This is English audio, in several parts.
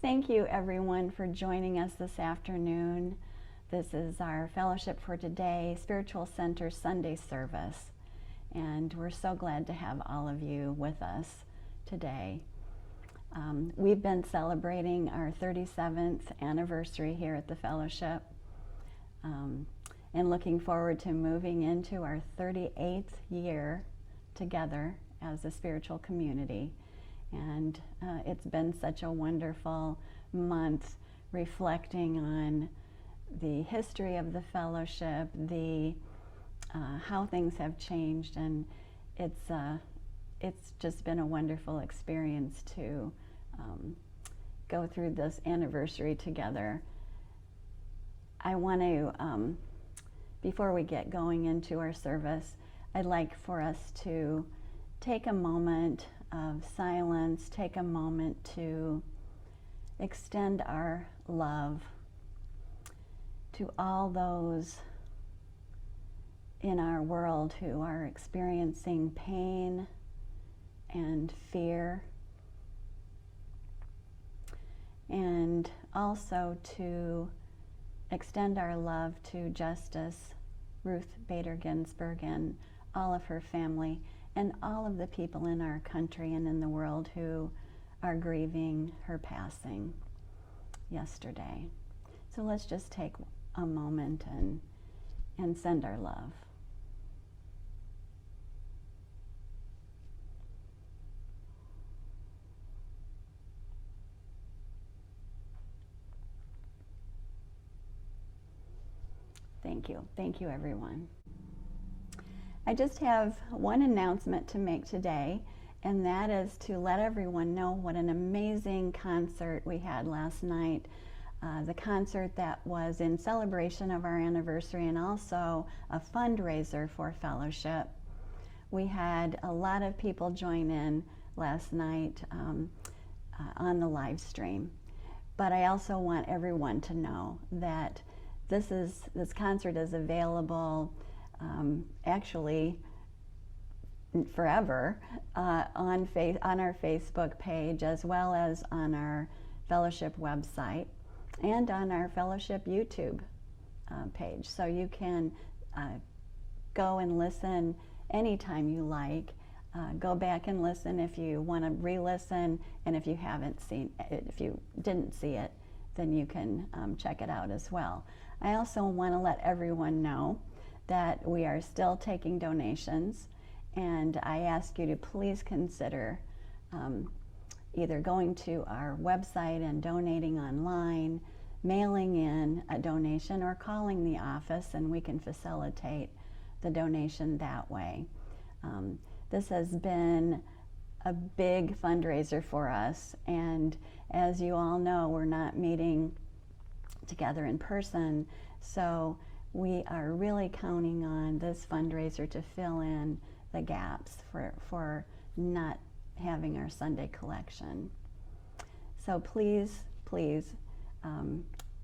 Thank you, everyone, for joining us this afternoon. This is our Fellowship for Today Spiritual Center Sunday service, and we're so glad to have all of you with us today. We've been celebrating our 37th anniversary here at the Fellowship, and looking forward to moving into our 38th year together as a spiritual community. And it's been such a wonderful month reflecting on the history of the fellowship, how things have changed, and it's just been a wonderful experience to go through this anniversary together. I want to, before we get going into our service, I'd like for us to take a moment of silence, take a moment to extend our love to all those in our world who are experiencing pain and fear, and also to extend our love to Justice Ruth Bader Ginsburg and all of her family, and all of the people in our country and in the world who are grieving her passing yesterday. So let's just take a moment and send our love. Thank you. Thank you, everyone. I just have one announcement to make today, and that is to let everyone know what an amazing concert we had last night. The concert that was in celebration of our anniversary and also a fundraiser for Fellowship. We had a lot of people join in last night on the live stream. But I also want everyone to know that this concert is available actually forever on our Facebook page, as well as on our Fellowship website and on our Fellowship YouTube page. So you can go and listen anytime you like. Go back and listen if you want to re-listen, and if you haven't seen it, if you didn't see it, then you can check it out as well. I also want to let everyone know that we are still taking donations, and I ask you to please consider either going to our website and donating online, mailing in a donation, or calling the office and we can facilitate the donation that way. This has been a big fundraiser for us, and as you all know, we're not meeting together in person, so we are really counting on this fundraiser to fill in the gaps for not having our Sunday collection. So please,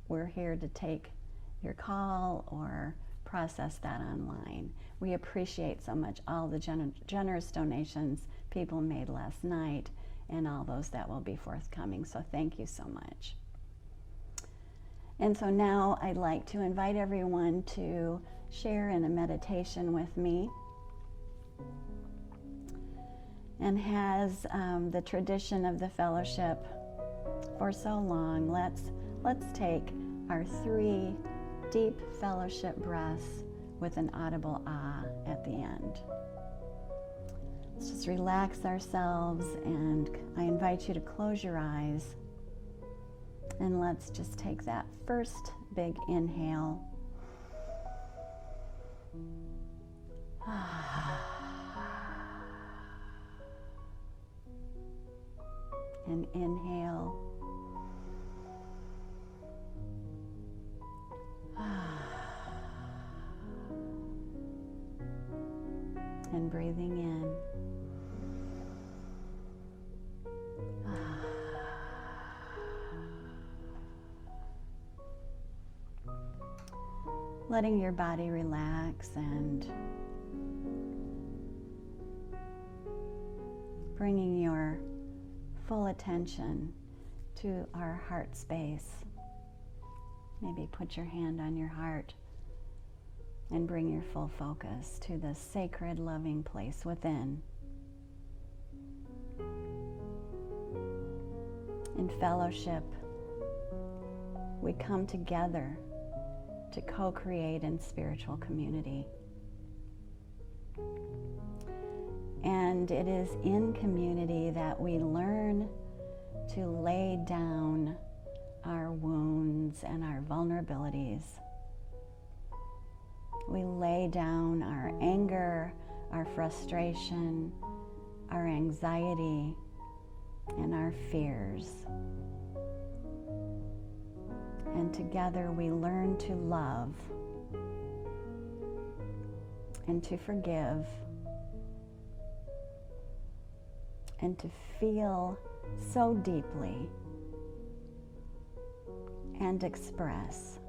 we're here to take your call or process that online. We appreciate so much all the generous donations people made last night and all those that will be forthcoming. So thank you so much. And so now I'd like to invite everyone to share in a meditation with me. And has the tradition of the fellowship for so long, let's take our 3 deep fellowship breaths with an audible ah at the end. Let's just relax ourselves, and I invite you to close your eyes. And let's just take that first big inhale. And inhale. And breathing in. Letting your body relax and bringing your full attention to our heart space. Maybe put your hand on your heart and bring your full focus to the sacred, loving place within. In fellowship, we come together to co-create in spiritual community. And it is in community that we learn to lay down our wounds and our vulnerabilities. We lay down our anger, our frustration, our anxiety, and our fears. And together we learn to love and to forgive and to feel so deeply and express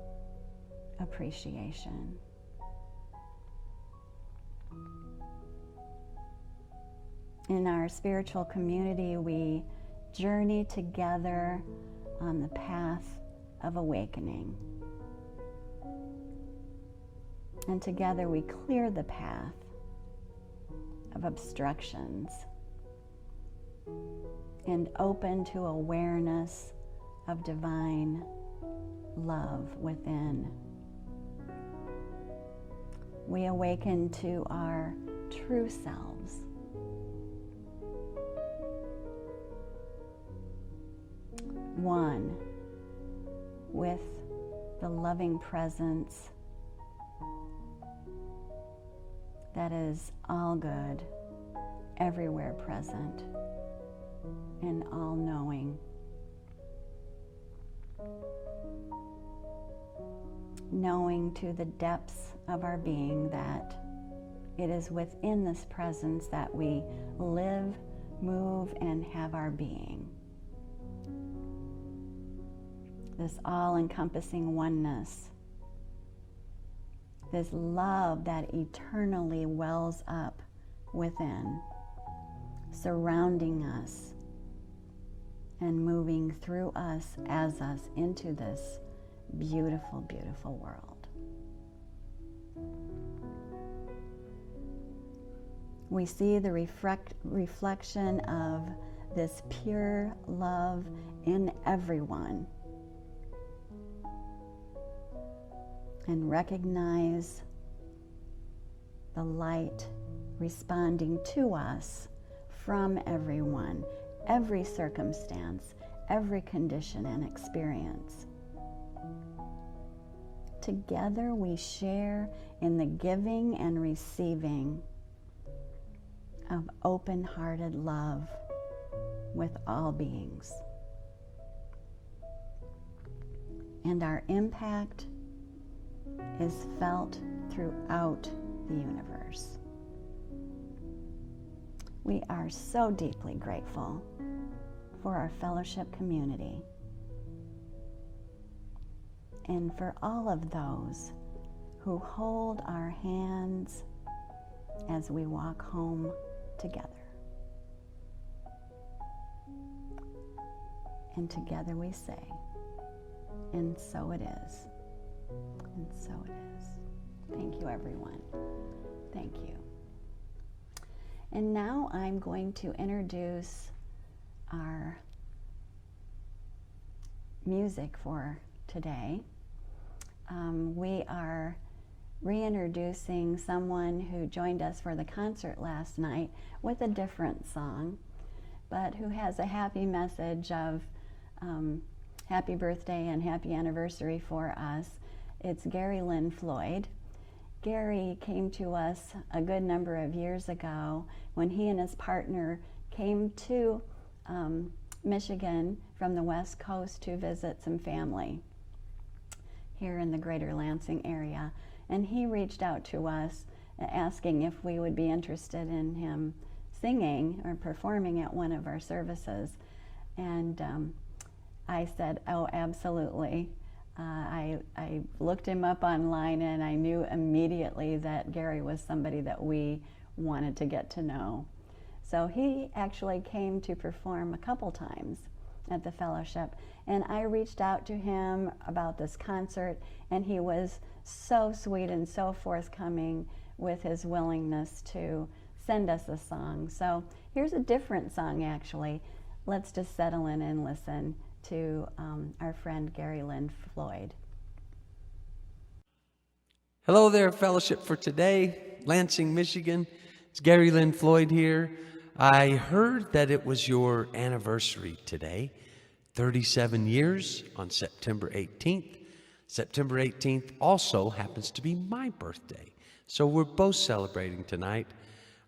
appreciation. In our spiritual community, we journey together on the path of awakening. And together we clear the path of obstructions and open to awareness of divine love within. We awaken to our true selves. One with the loving presence that is all good, everywhere present, and all-knowing. Knowing to the depths of our being that it is within this presence that we live, move, and have our being. This all-encompassing oneness, this love that eternally wells up within, surrounding us and moving through us, as us, into this beautiful, beautiful world. We see the reflection of this pure love in everyone, and recognize the light responding to us from everyone, every circumstance, every condition and experience. Together we share in the giving and receiving of open-hearted love with all beings. And our impact is felt throughout the universe. We are so deeply grateful for our fellowship community and for all of those who hold our hands as we walk home together. And together we say, and so it is. And so it is. Thank you, everyone. Thank you. And now I'm going to introduce our music for today. We are reintroducing someone who joined us for the concert last night with a different song, but who has a happy message of happy birthday and happy anniversary for us. It's Gary Lynn Floyd. Gary came to us a good number of years ago when he and his partner came to Michigan from the West Coast to visit some family here in the greater Lansing area. And he reached out to us asking if we would be interested in him singing or performing at one of our services. And I said, oh, absolutely. I looked him up online and I knew immediately that Gary was somebody that we wanted to get to know. So he actually came to perform a couple times at the fellowship. And I reached out to him about this concert, and he was so sweet and so forthcoming with his willingness to send us a song. So here's a different song, actually. Let's just settle in and listen to our friend Gary Lynn Floyd. Hello there, Fellowship for Today, Lansing, Michigan. It's Gary Lynn Floyd here. I heard that it was your anniversary today, 37 years on September 18th. September 18th also happens to be my birthday, so we're both celebrating tonight.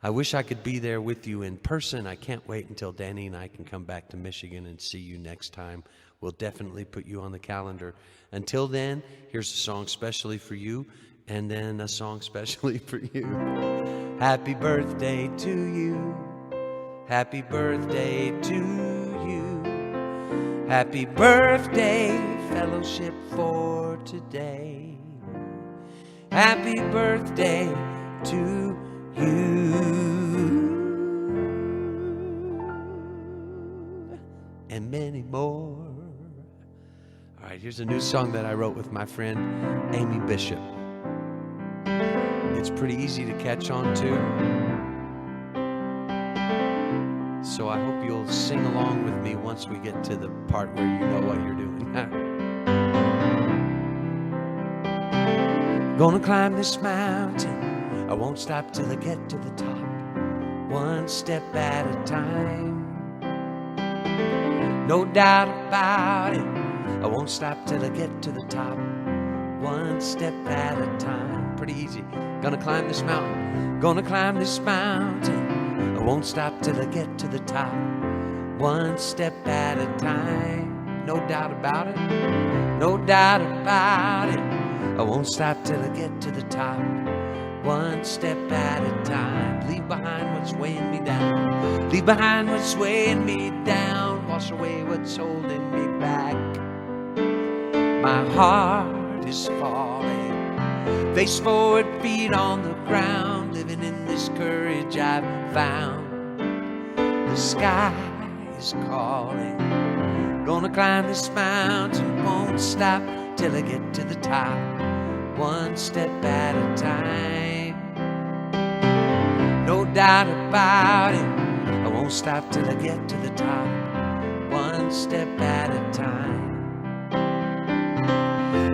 I wish I could be there with you in person. I can't wait until Danny and I can come back to Michigan and see you next time. We'll definitely put you on the calendar. Until then, here's a song specially for you, and then a song specially for you. Happy birthday to you. Happy birthday to you. Happy birthday, Fellowship for Today. Happy birthday to you. And many more. All right, here's a new song that I wrote with my friend Amy Bishop. It's pretty easy to catch on to, so I hope you'll sing along with me once we get to the part where you know what you're doing. Gonna climb this mountain, I won't stop till I get to the top, one step at a time. No doubt about it, I won't stop till I get to the top, one step at a time. Pretty easy. Gonna climb this mountain, gonna climb this mountain, I won't stop till I get to the top, one step at a time. No doubt about it, no doubt about it, I won't stop till I get to the top, one step at a time. Leave behind what's weighing me down, leave behind what's weighing me down, wash away what's holding me back. My heart is falling, face forward, feet on the ground, living in this courage I've found. The sky is calling, gonna climb this mountain, won't stop till I get to the top, one step at a time. No doubt about it, I won't stop till I get to the top, one step at a time.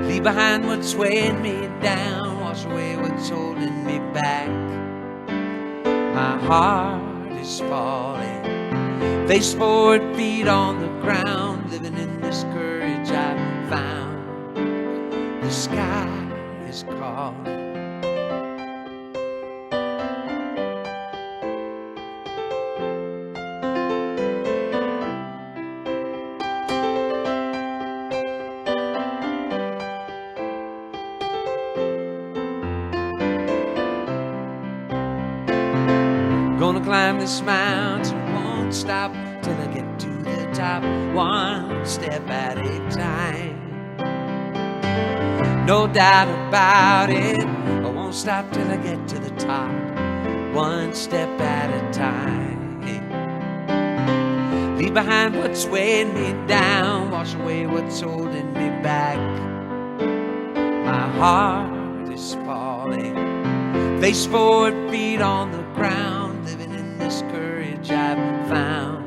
Leave behind what's weighing me down, wash away what's holding me back. My heart is falling, face forward, feet on the ground, living in this courage I've found. The sky is calling. Gonna climb this mountain, won't stop till I get to the top, one step at a time. No doubt about it, I won't stop till I get to the top, one step at a time. Leave behind what's weighing me down, wash away what's holding me back. My heart is falling, face forward, feet on the ground, living in this courage I've found.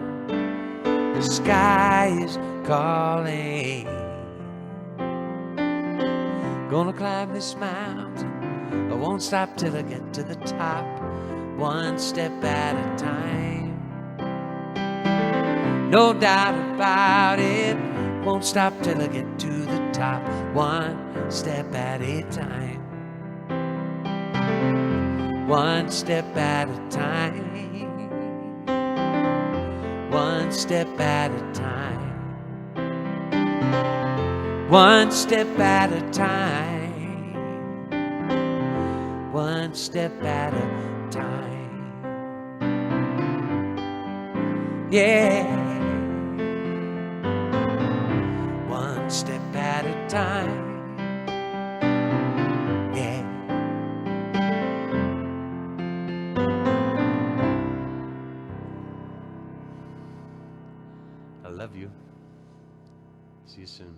The sky is calling. Gonna climb this mountain, I won't stop till I get to the top, one step at a time. No doubt about it, won't stop till I get to the top, one step at a time. One step at a time, one step at a time, one step at a time, one step at a time. Yeah, one step at a time. I love you. See you soon.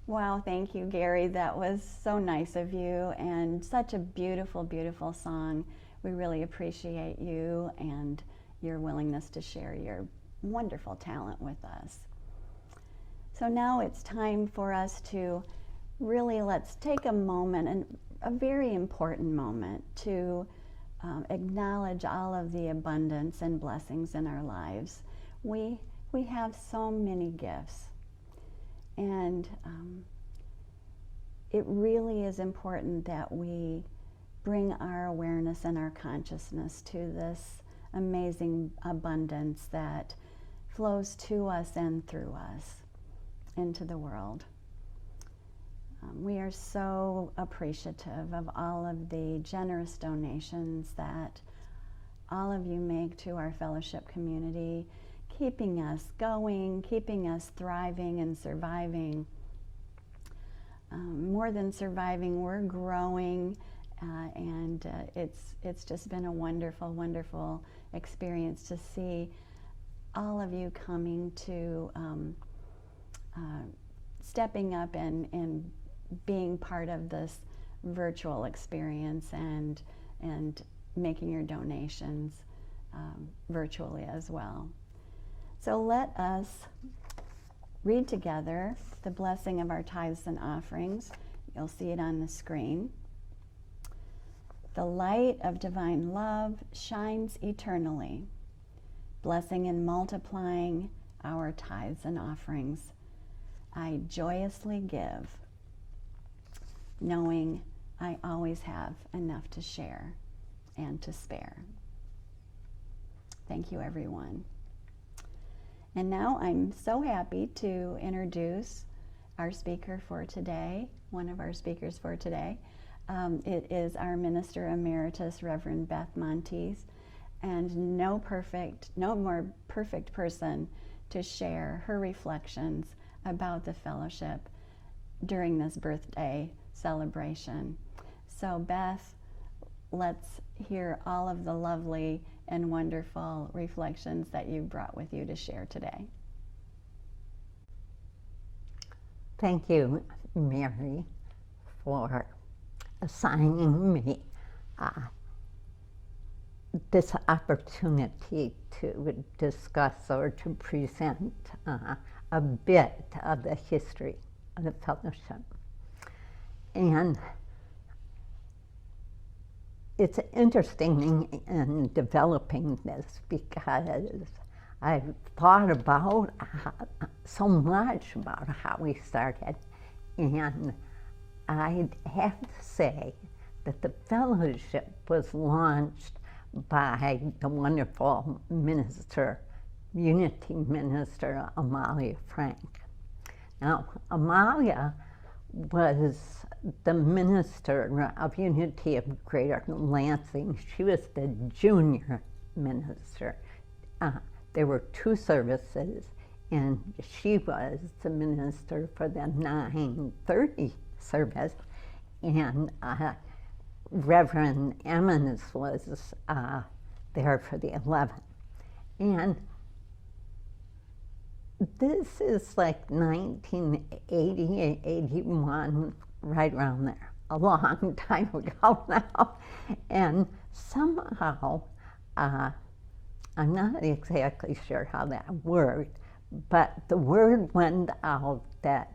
Wow, thank you, Gary. That was so nice of you, and such a beautiful, beautiful song. We really appreciate you and your willingness to share your wonderful talent with us. So now it's time for us to really, let's take a moment, and a very important moment, to acknowledge all of the abundance and blessings in our lives. We have so many gifts, and it really is important that we bring our awareness and our consciousness to this amazing abundance that flows to us and through us into the world. We are so appreciative of all of the generous donations that all of you make to our fellowship community, keeping us going, keeping us thriving and surviving. More than surviving, we're growing, and it's just been a wonderful, wonderful experience to see all of you coming to stepping up and being part of this virtual experience and making your donations virtually as well. So let us read together the blessing of our tithes and offerings. You'll see it on the screen. The light of divine love shines eternally, blessing and multiplying our tithes and offerings. I joyously give, knowing I always have enough to share and to spare. Thank you, everyone. And now I'm so happy to introduce our speaker for today, one of our speakers for today. It is our Minister Emeritus, Reverend Beth Monteith, and no more perfect person to share her reflections about the fellowship during this birthday celebration. So Beth, let's hear all of the lovely and wonderful reflections that you brought with you to share today. Thank you, Mary, for assigning me this opportunity to discuss or to present a bit of the history of the fellowship. And it's interesting in developing this because I've thought about so much about how we started, and I'd have to say that the fellowship was launched by the wonderful minister, Unity Minister Amalia Frank. Now, Amalia was the minister of Unity of Greater Lansing. She was the junior minister. There were two services, and she was the minister for the 9:30 service, and Reverend Emmons was there for the 11. And this is like 1980, 81, right around there, a long time ago now. And somehow, I'm not exactly sure how that worked, but the word went out that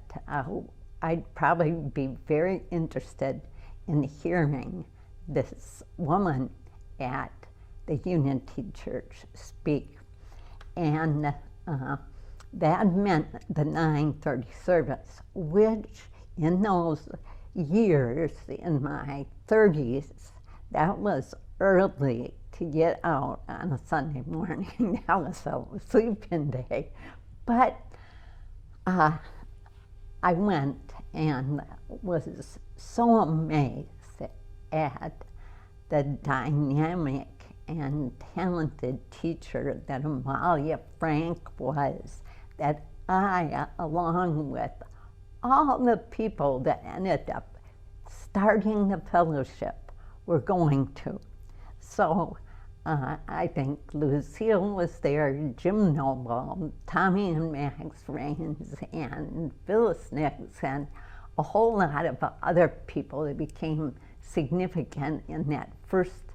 I'd probably be very interested in hearing this woman at the Unity Church speak. And that meant the 9:30 service, which in those years, in my 30s, that was early to get out on a Sunday morning. That was a sleep-in day. But I went and was so amazed at the dynamic and talented teacher that Amalia Frank was, that I, along with all the people that ended up starting the fellowship, were going to. So I think Lucille was there, Jim Noble, Tommy and Max Raines, and Phyllis Nix, and a whole lot of other people that became significant in that first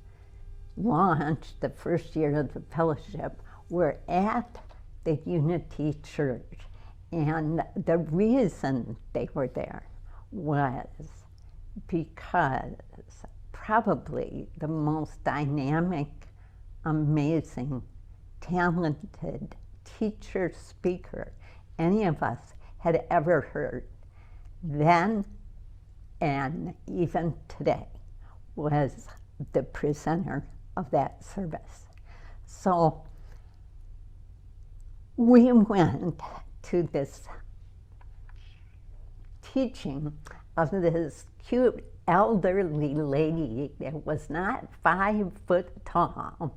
launch, the first year of the fellowship, were at the Unity Church. And the reason they were there was because probably the most dynamic, amazing, talented teacher speaker any of us had ever heard then and even today was the presenter of that service. So we went to this teaching of this cute elderly lady that was not 5 foot tall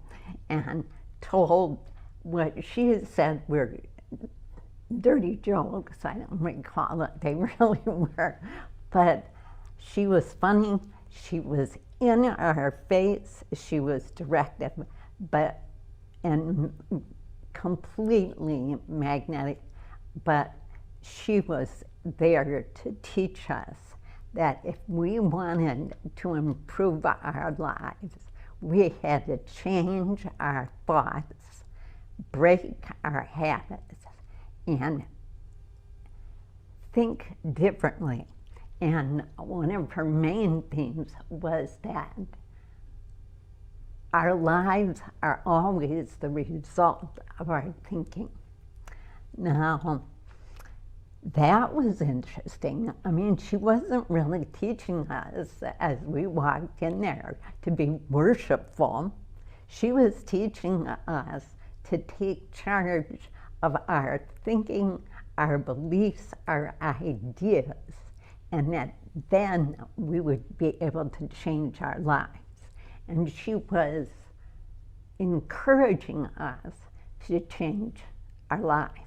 and told what she said were dirty jokes. I don't recall it, they really were. But she was funny, she was in our face, she was directive, and completely magnetic, but she was there to teach us that if we wanted to improve our lives, we had to change our thoughts, break our habits, and think differently. And one of her main themes was that our lives are always the result of our thinking. Now, that was interesting. I mean, she wasn't really teaching us as we walked in there to be worshipful. She was teaching us to take charge of our thinking, our beliefs, our ideas, and that then we would be able to change our lives. And she was encouraging us to change our lives.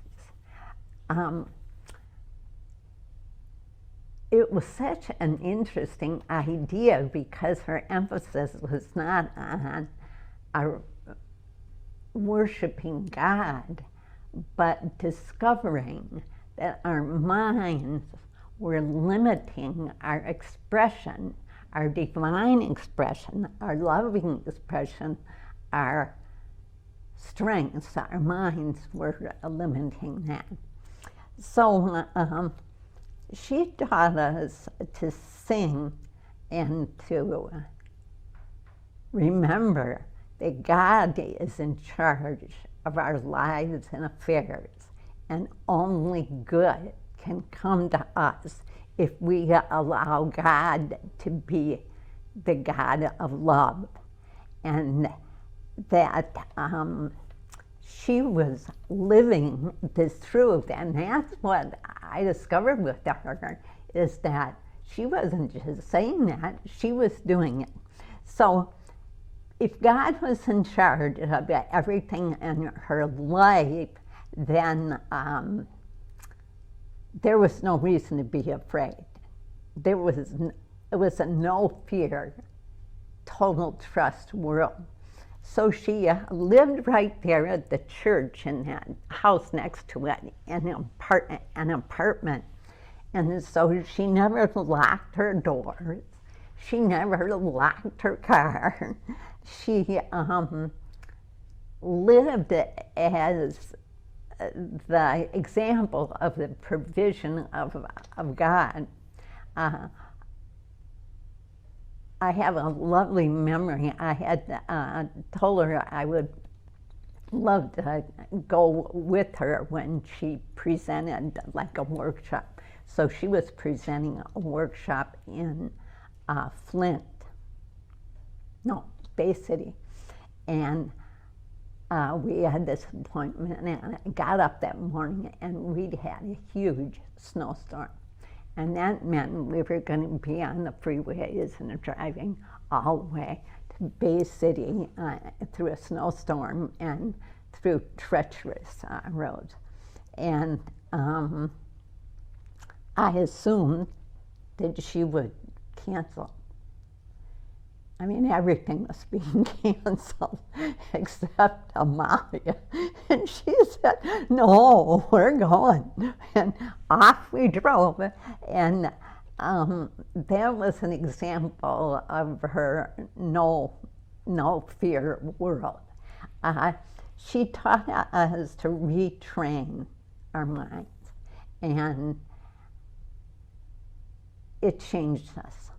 It was such an interesting idea because her emphasis was not on our worshiping God, but discovering that our minds were limiting our expression, our divine expression, our loving expression, our strengths. Our minds were limiting that. So she taught us to sing and to remember that God is in charge of our lives and affairs, and only good can come to us if we allow God to be the God of love. And that she was living this truth, and that's what I discovered with her, is that she wasn't just saying that, she was doing it. So if God was in charge of everything in her life, then there was no reason to be afraid. It was a no fear, total trust world. So she lived right there at the church in that house next to it, in an apartment. And so she never locked her doors. She never locked her car. She lived as the example of the provision of God. I have a lovely memory. I had told her I would love to go with her when she presented like a workshop. So she was presenting a workshop in Bay City. And we had this appointment, and I got up that morning and we'd had a huge snowstorm. And that meant we were going to be on the freeways and driving all the way to Bay City through a snowstorm and through treacherous roads. And I assumed that she would cancel. I mean, everything was being canceled except Amalia. And she said, no, we're going. And off we drove. And that was an example of her no fear world. She taught us to retrain our minds, and it changed us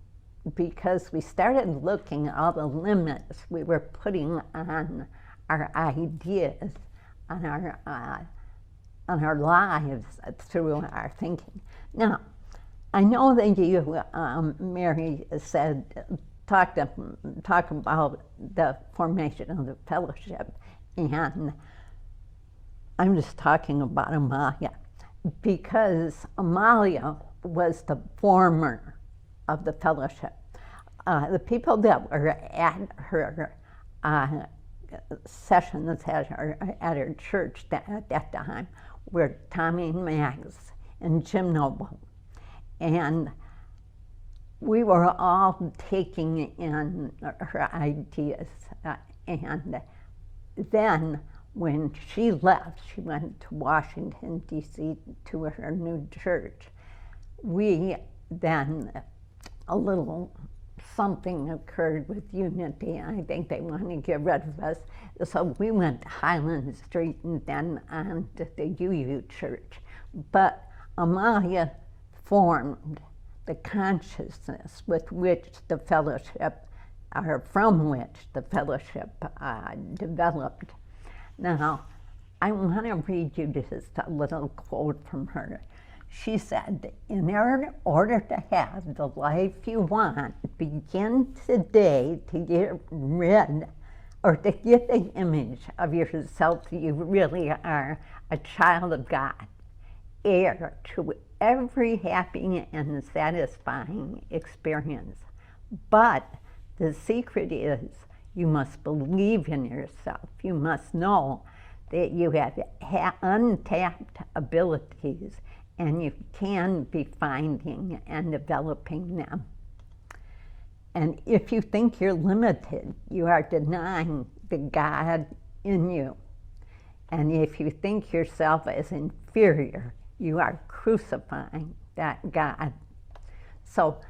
because we started looking at all the limits we were putting on our ideas, on our lives through our thinking. Now, I know that you, Mary, talk about the formation of the fellowship, and I'm just talking about Amalia because Amalia was the former of the fellowship. The people that were at her sessions at her church at that time were Tommy and Max and Jim Noble. And we were all taking in her ideas. And then when she left, she went to Washington, D.C. to her new church. We then, a little something occurred with Unity. I think they wanted to get rid of us. So we went to Highland Street and then on to the UU Church. But Amalia formed the consciousness with which the fellowship, or from which the fellowship developed. Now, I want to read you just a little quote from her. She said, in order to have the life you want, begin today to get rid or to get the image of yourself that you really are, a child of God, heir to every happy and satisfying experience. But the secret is you must believe in yourself. You must know that you have untapped abilities and you can be finding and developing them. And if you think you're limited, you are denying the God in you. And if you think yourself as inferior, you are crucifying that God. So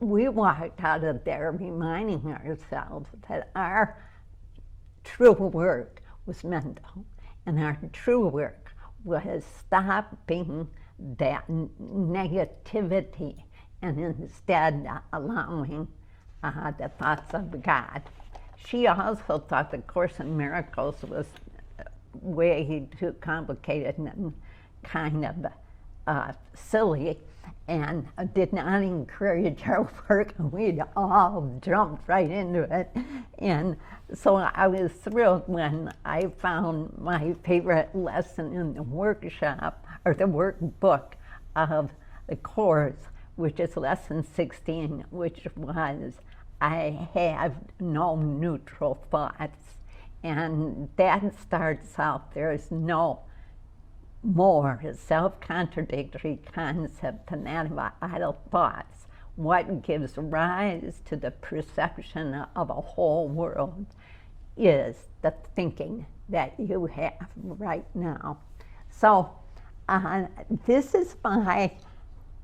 we walked out of there reminding ourselves that our true work was mental, and our true work was stopping that negativity and instead allowing the thoughts of God. She also thought the Course in Miracles was way too complicated and kind of silly, and did not encourage our work, and we'd all jumped right into it. And so I was thrilled when I found my favorite lesson in the workshop, or the workbook of the Course, which is lesson 16, which was, I have no neutral thoughts. And that starts out, there is no more self-contradictory concept than that of idle thoughts. What gives rise to the perception of a whole world is the thinking that you have right now. So this is my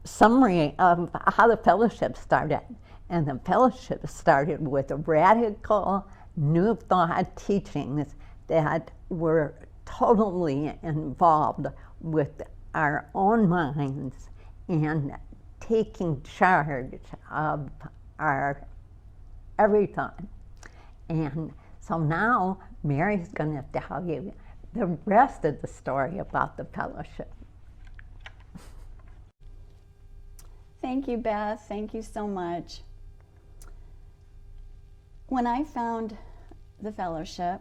summary of how the fellowship started. And the fellowship started with radical new thought teachings that were totally involved with our own minds and taking charge of our every thought. And so now Mary's going to tell you the rest of the story about the fellowship. Thank you, Beth. Thank you so much. When I found the fellowship,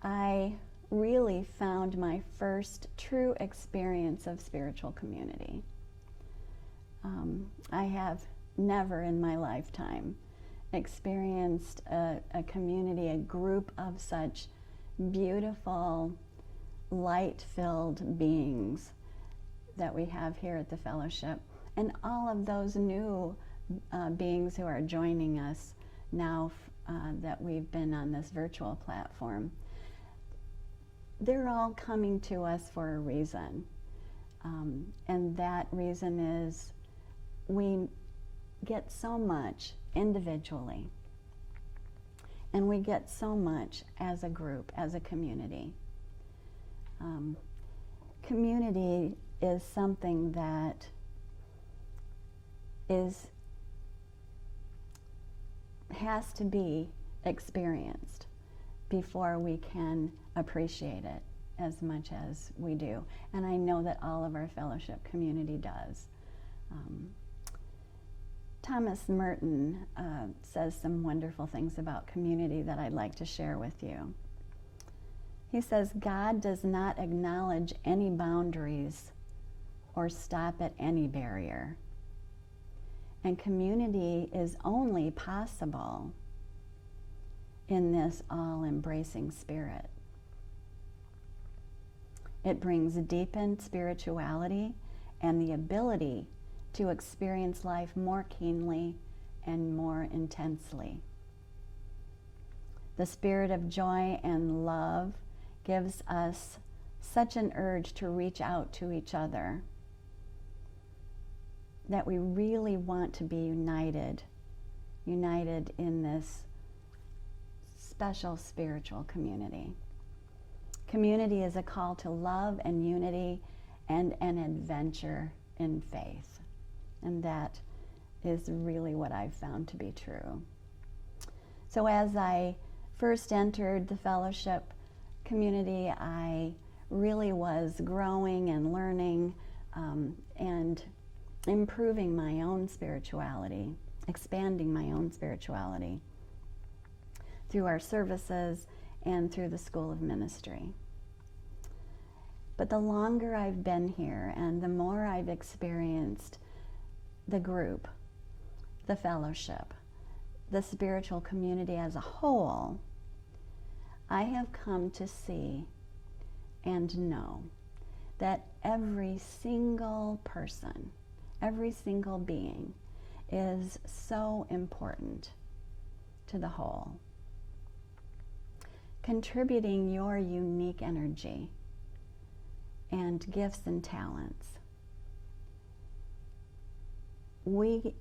I really found my first true experience of spiritual community. I have never in my lifetime experienced a community, a group of such beautiful, light-filled beings that we have here at the fellowship. And all of those knew beings who are joining us now that we've been on this virtual platform, they're all coming to us for a reason. And that reason is we get so much individually, and we get so much as a group, as a community. Community is something that has to be experienced before we can appreciate it as much as we do. And I know that all of our fellowship community does. Thomas Merton says some wonderful things about community that I'd like to share with you. He says, God does not acknowledge any boundaries or stop at any barrier. And community is only possible in this all-embracing spirit. It brings deepened spirituality and the ability to experience life more keenly and more intensely. The spirit of joy and love gives us such an urge to reach out to each other that we really want to be united in this special spiritual community. Community is a call to love and unity and an adventure in faith. And that is really what I've found to be true. So as I first entered the fellowship community, I really was growing and learning and improving my own spirituality, expanding my own spirituality through our services and through the School of Ministry. But the longer I've been here and the more I've experienced the group, the fellowship, the spiritual community as a whole, I have come to see and know that every single person, every single being is so important to the whole. Contributing your unique energy and gifts and talents. We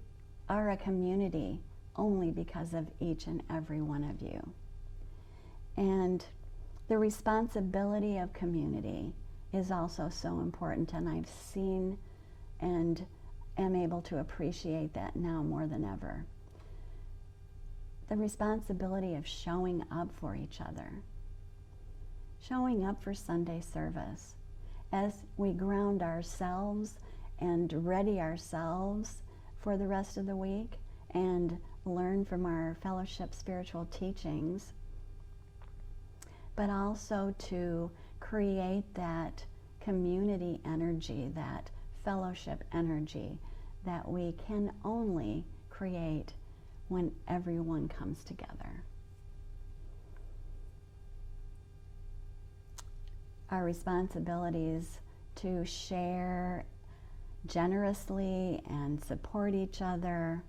are a community only because of each and every one of you. And the responsibility of community is also so important, and I've seen and am able to appreciate that now more than ever. The responsibility of showing up for each other, showing up for Sunday service as we ground ourselves and ready ourselves for the rest of the week and learn from our fellowship spiritual teachings, but also to create that community energy, that fellowship energy that we can only create when everyone comes together. Our responsibility is to share generously and support each other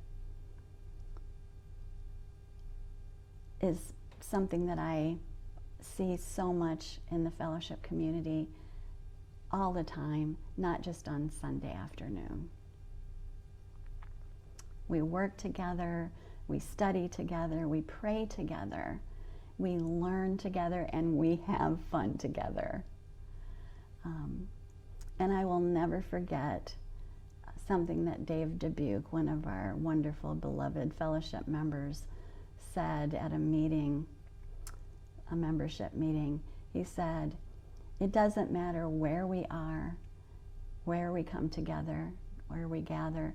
is something that I see so much in the fellowship community all the time, not just on Sunday afternoon. We work together, we study together, we pray together, we learn together, and we have fun together. And I will never forget something that Dave Dubuque, one of our wonderful, beloved fellowship members, said at a meeting, a membership meeting. He said, it doesn't matter where we are, where we come together, where we gather,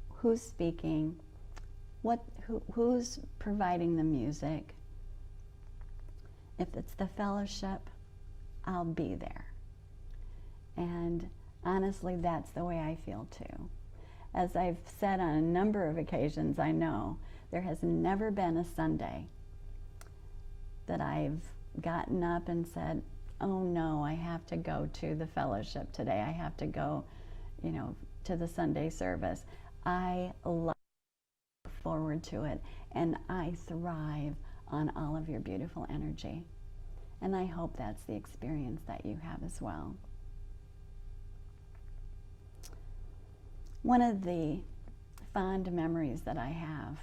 who's speaking, who's providing the music. If it's the fellowship, I'll be there. And honestly, that's the way I feel too. As I've said on a number of occasions, I know there has never been a Sunday that I've gotten up and said, oh no, I have to go to the fellowship today. I have to go, to the Sunday service. I love forward to it, and I thrive on all of your beautiful energy. And I hope that's the experience that you have as well. One of the fond memories that I have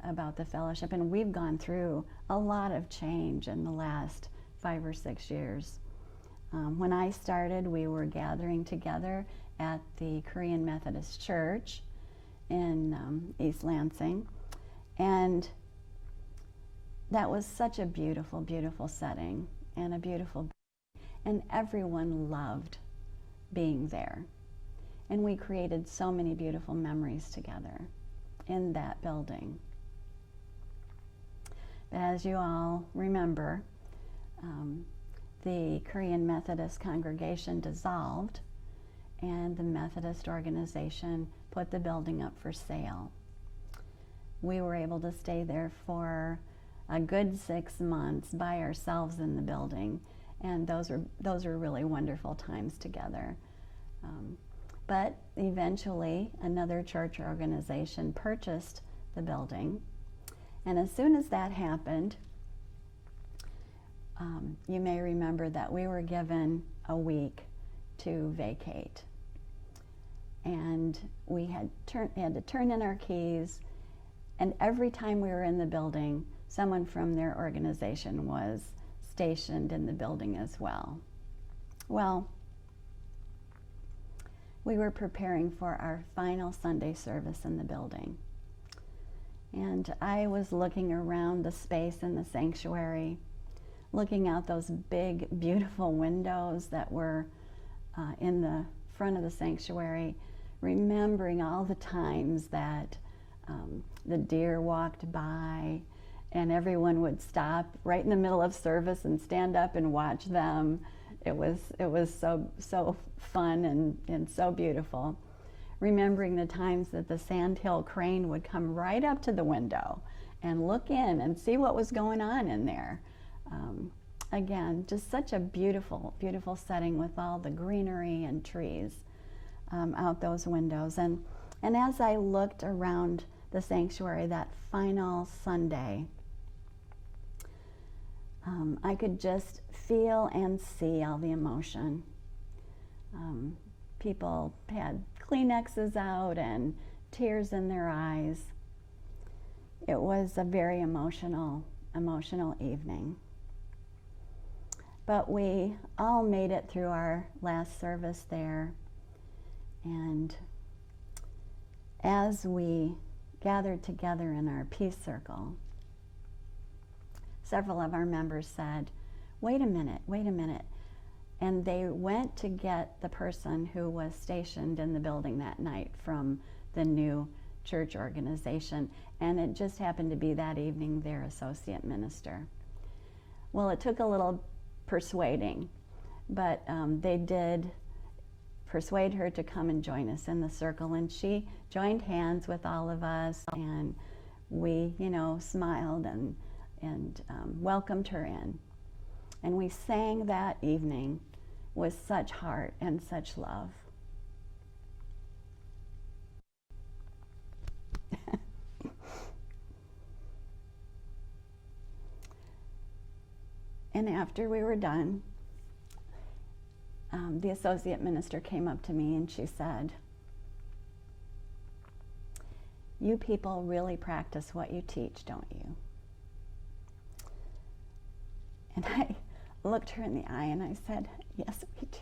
about the fellowship, and we've gone through a lot of change in the last 5 or 6 years. When I started, we were gathering together at the Korean Methodist Church in East Lansing, and that was such a beautiful, beautiful setting and a beautiful, and everyone loved being there. And we created so many beautiful memories together in that building. But as you all remember, the Korean Methodist congregation dissolved, and the Methodist organization put the building up for sale. We were able to stay there for a good 6 months by ourselves in the building, and those were really wonderful times together. But eventually, another church organization purchased the building, and as soon as that happened, you may remember that we were given a week to vacate, and we had to turn in our keys, and every time we were in the building, someone from their organization was stationed in the building as well. Well, we were preparing for our final Sunday service in the building, and I was looking around the space in the sanctuary, looking out those big, beautiful windows that were in the front of the sanctuary, remembering all the times that the deer walked by, and everyone would stop right in the middle of service and stand up and watch them. It was so fun and so beautiful. Remembering the times that the sandhill crane would come right up to the window and look in and see what was going on in there. Again, just such a beautiful, beautiful setting with all the greenery and trees out those windows. And as I looked around the sanctuary that final Sunday, I could just feel and see all the emotion. People had Kleenexes out and tears in their eyes. It was a very emotional evening. But we all made it through our last service there, and as we gathered together in our peace circle, several of our members said, wait a minute, and they went to get the person who was stationed in the building that night from the new church organization, and it just happened to be that evening their associate minister. Well, it took a little persuading, but they did persuade her to come and join us in the circle, and she joined hands with all of us, and we, smiled and welcomed her in. And we sang that evening with such heart and such love. And after we were done, the associate minister came up to me and she said, "You people really practice what you teach, don't you?" And I looked her in the eye and I said, "Yes, we do."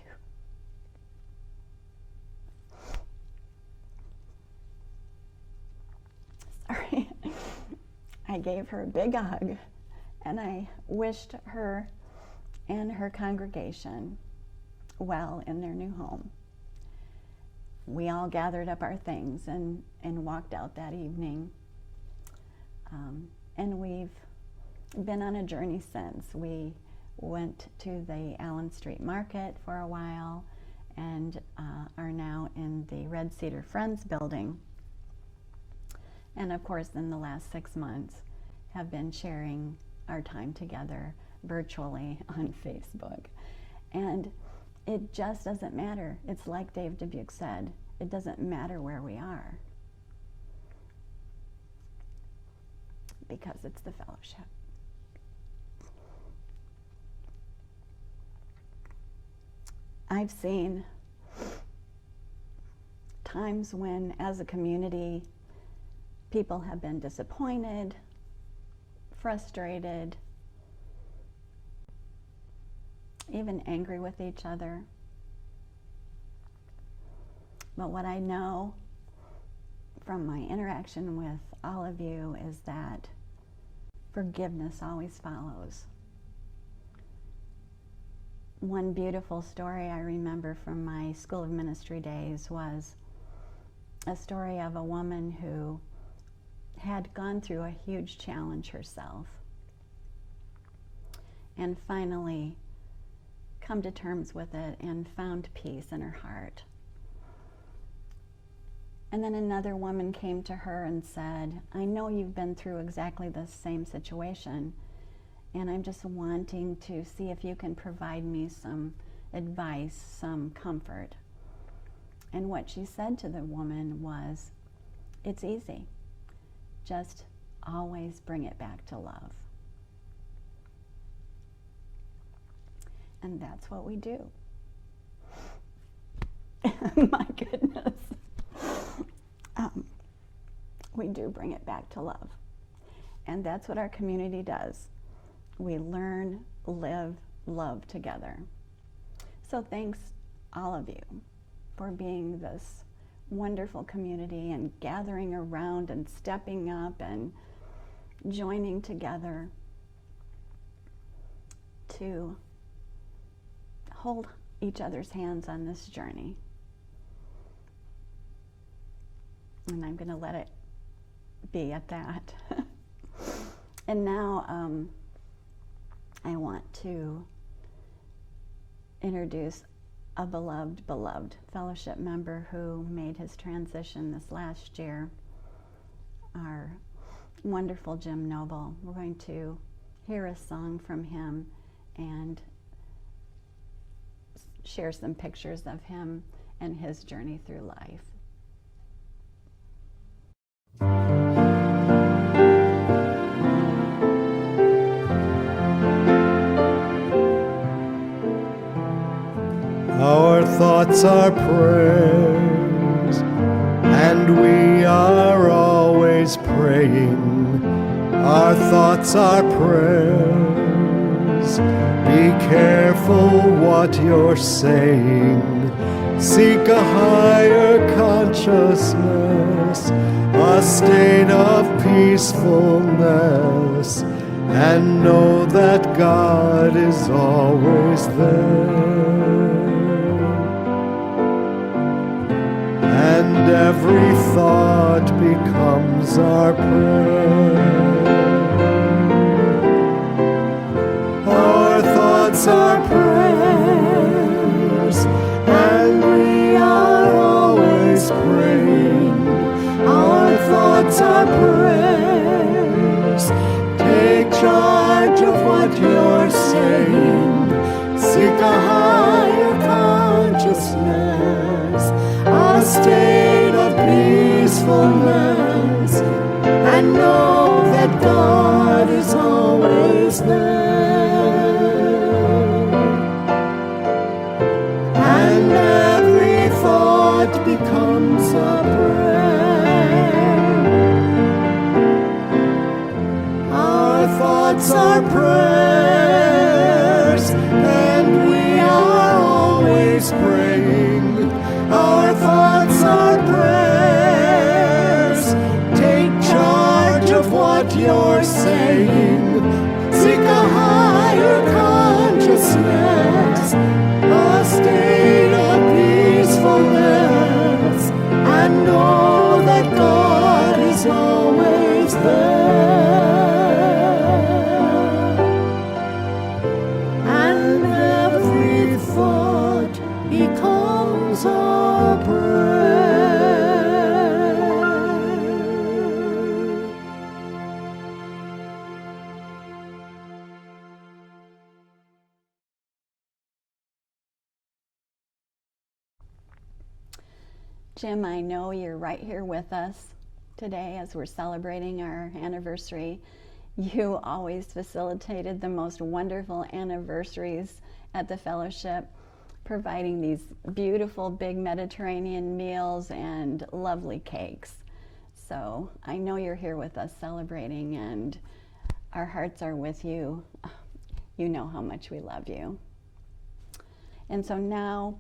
Sorry. I gave her a big hug and I wished her and her congregation well in their new home. We all gathered up our things and walked out that evening. And we've been on a journey since. We went to the Allen Street Market for a while and are now in the Red Cedar Friends building. And of course, in the last 6 months, have been sharing our time together virtually on Facebook. And it just doesn't matter. It's like Dave Dubuque said, it doesn't matter where we are. because it's the fellowship. I've seen times when, as a community, people have been disappointed, frustrated, even angry with each other. But what I know from my interaction with all of you is that forgiveness always follows. One beautiful story I remember from my School of Ministry days was a story of a woman who had gone through a huge challenge herself and finally come to terms with it and found peace in her heart. And then another woman came to her and said, I know you've been through exactly the same situation, and I'm just wanting to see if you can provide me some advice, some comfort. And what she said to the woman was, it's easy. Just always bring it back to love. And that's what we do. My goodness. We do bring it back to love. And that's what our community does. We learn, live, love together. So thanks, all of you, for being this wonderful community and gathering around and stepping up and joining together to hold each other's hands on this journey. And I'm going to let it be at that. And now I want to introduce a beloved fellowship member who made his transition this last year, our wonderful Jim Noble. We're going to hear a song from him and share some pictures of him and his journey through life. Our thoughts are prayers, and we are always praying. Our thoughts are prayers. Be careful what you're saying. Seek a higher consciousness, a state of peacefulness, and know that God is always there. And every thought becomes our prayer. Our thoughts are prayers, and we are always praying. Our thoughts are prayers. Take charge of what you're saying. Seek a higher consciousness, a state of peacefulness, and know that God is always there. And every thought becomes a prayer. Our thoughts are prayers, and we are always praying. Our thoughts are prayers. Take charge of what you're saying. Seek a higher consciousness, a state of peacefulness, and know that God is always there. And every thought becomes a prayer. Jim, I know you're right here with us, today as we're celebrating our anniversary. You always facilitated the most wonderful anniversaries at the fellowship, providing these beautiful big Mediterranean meals and lovely cakes. So I know you're here with us celebrating, and our hearts are with you. You know how much we love you. And so now,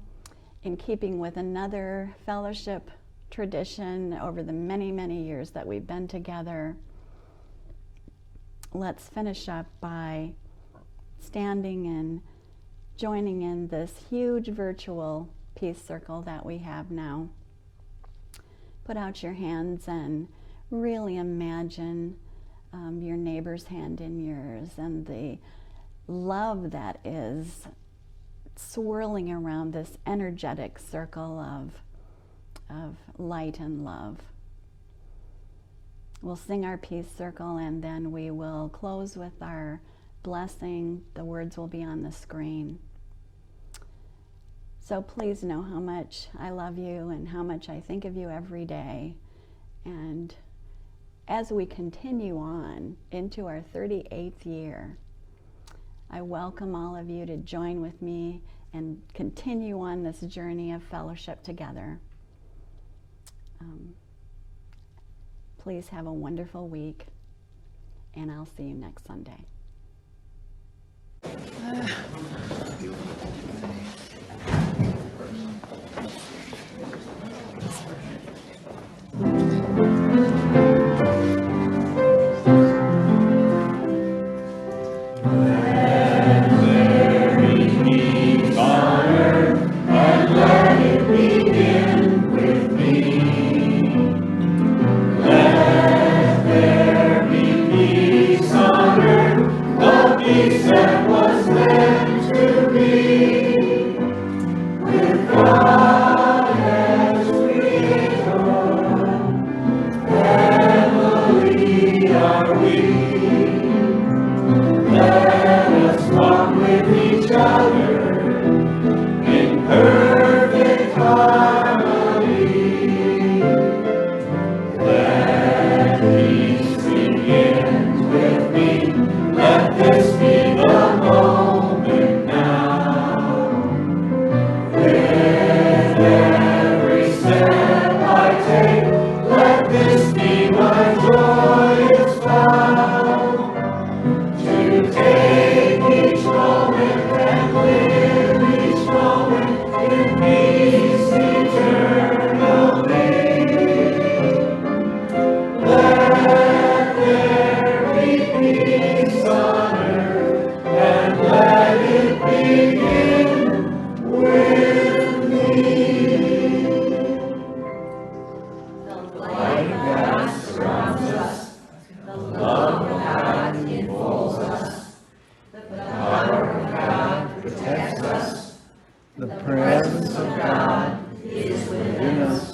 in keeping with another fellowship tradition over the many, many years that we've been together, let's finish up by standing and joining in this huge virtual peace circle that we have now. Put out your hands and really imagine your neighbor's hand in yours and the love that is swirling around this energetic circle of light and love. We'll sing our peace circle, and then we will close with our blessing. The words will be on the screen. So please know how much I love you and how much I think of you every day. And as we continue on into our 38th year, I welcome all of you to join with me and continue on this journey of fellowship together. Please have a wonderful week, and I'll see you next Sunday. The presence of God is within us